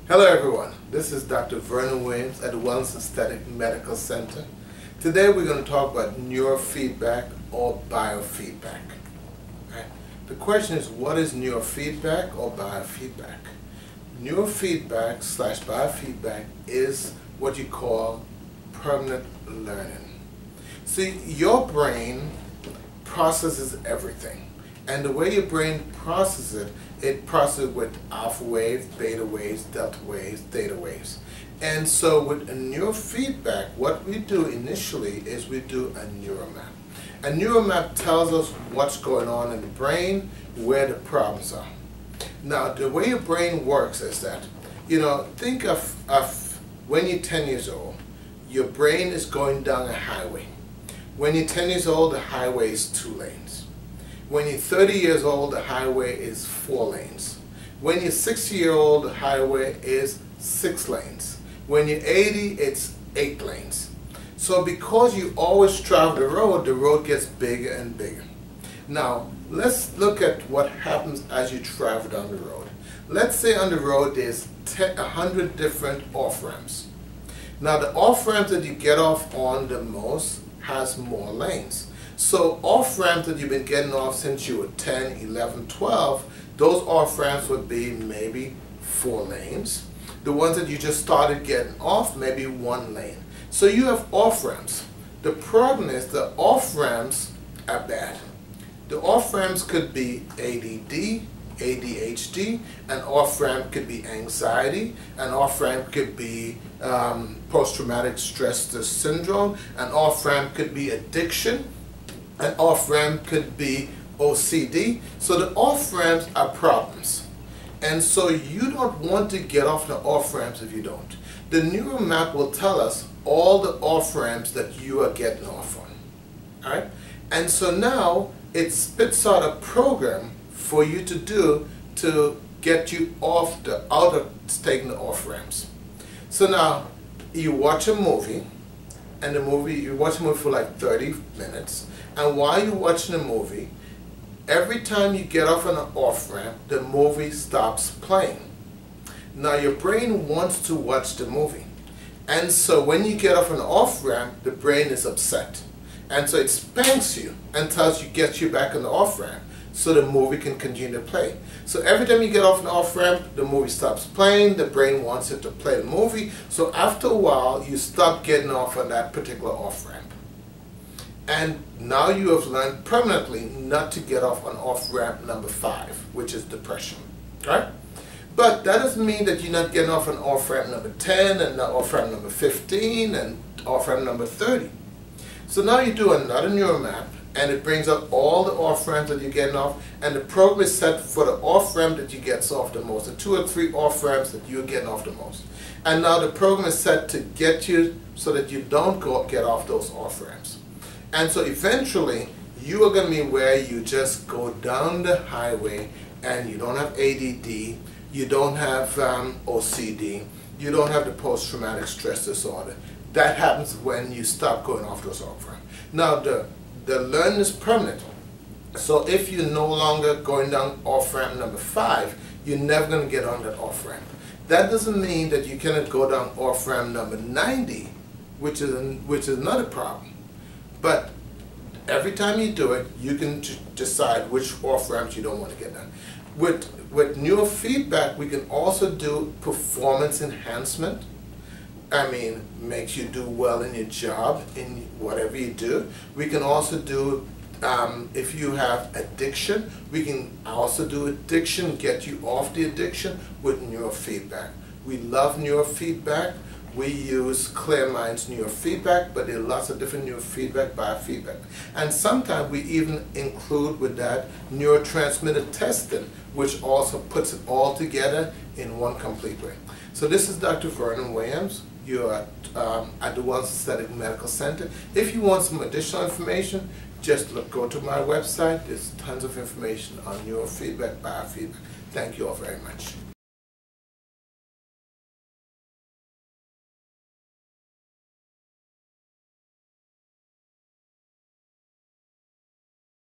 Hello everyone, this is Dr. Vernon Williams at the Wellness Aesthetic Medical Center. Today we're going to talk about neurofeedback or biofeedback. Right? The question is, what is neurofeedback or biofeedback? Neurofeedback / biofeedback is what you call permanent learning. See, your brain processes everything. And the way your brain processes it processes with alpha waves, beta waves, delta waves, theta waves. And so with a neurofeedback, what we do initially is we do a neuromap. A neuromap tells us what's going on in the brain, where the problems are. Now, the way your brain works is that, think of when you're 10 years old, your brain is going down a highway. When you're 10 years old, the highway is 2 lanes. When you're 30 years old, the highway is 4 lanes. When you're 60-year-old, the highway is 6 lanes. When you're 80, it's 8 lanes. So because you always travel the road gets bigger and bigger. Now, let's look at what happens as you travel down the road. Let's say on the road there's 100 different off-ramps. Now, the off-ramps that you get off on the most has more lanes. So off-ramps that you've been getting off since you were 10, 11, 12, those off-ramps would be maybe 4 lanes. The ones that you just started getting off, maybe 1 lane. So you have off-ramps. The problem is the off-ramps are bad. The off-ramps could be ADD, ADHD, an off-ramp could be anxiety, an off-ramp could be post-traumatic stress syndrome, an off-ramp could be addiction, an off-ramp could be OCD. So the off-ramps are problems. And so you don't want to get off the off-ramps if you don't. The neuromap will tell us all the off-ramps that you are getting off on. Alright? And so now it spits out a program for you to do to get you out of taking the off-ramps. So now you watch a movie, and you watch a movie for like 30 minutes, and while you're watching the movie, every time you get off on an off-ramp, the movie stops playing. Now your brain wants to watch the movie, and so when you get off an off-ramp, the brain is upset, and so it spanks you and gets you back on the off-ramp so the movie can continue to play. So every time you get off an off-ramp, the movie stops playing, the brain wants it to play the movie, so after a while you stop getting off on that particular off-ramp. And now you have learned permanently not to get off on off-ramp number 5, which is depression. Right? But that doesn't mean that you're not getting off on off-ramp number 10 and off-ramp number 15 and off-ramp number 30. So now you do another neuromap, and it brings up all the off-ramps that you're getting off, and the program is set for the off-ramp that you get off the most, the 2 or 3 off-ramps that you're getting off the most. And now the program is set to get you so that you don't get off those off-ramps. And so eventually, you are going to be where you just go down the highway and you don't have ADD, you don't have OCD, you don't have the post-traumatic stress disorder. That happens when you stop going off those off-ramps. Now, the learning is permanent. So if you're no longer going down off-ramp number 5, you're never going to get on that off-ramp. That doesn't mean that you cannot go down off-ramp number 90, which is another problem. But every time you do it, you can decide which off-ramps you don't want to get done. With neurofeedback, we can also do performance enhancement. I mean, makes you do well in your job, in whatever you do. We can also do, if you have addiction, we can also do addiction, get you off the addiction with neurofeedback. We love neurofeedback. We use ClearMind's neurofeedback, but there are lots of different neurofeedback, biofeedback. And sometimes we even include with that neurotransmitter testing, which also puts it all together in one complete way. So this is Dr. Vernon Williams. You're at the Wellness Aesthetic Medical Center. If you want some additional information, just go to my website. There's tons of information on neurofeedback, biofeedback. Thank you all very much.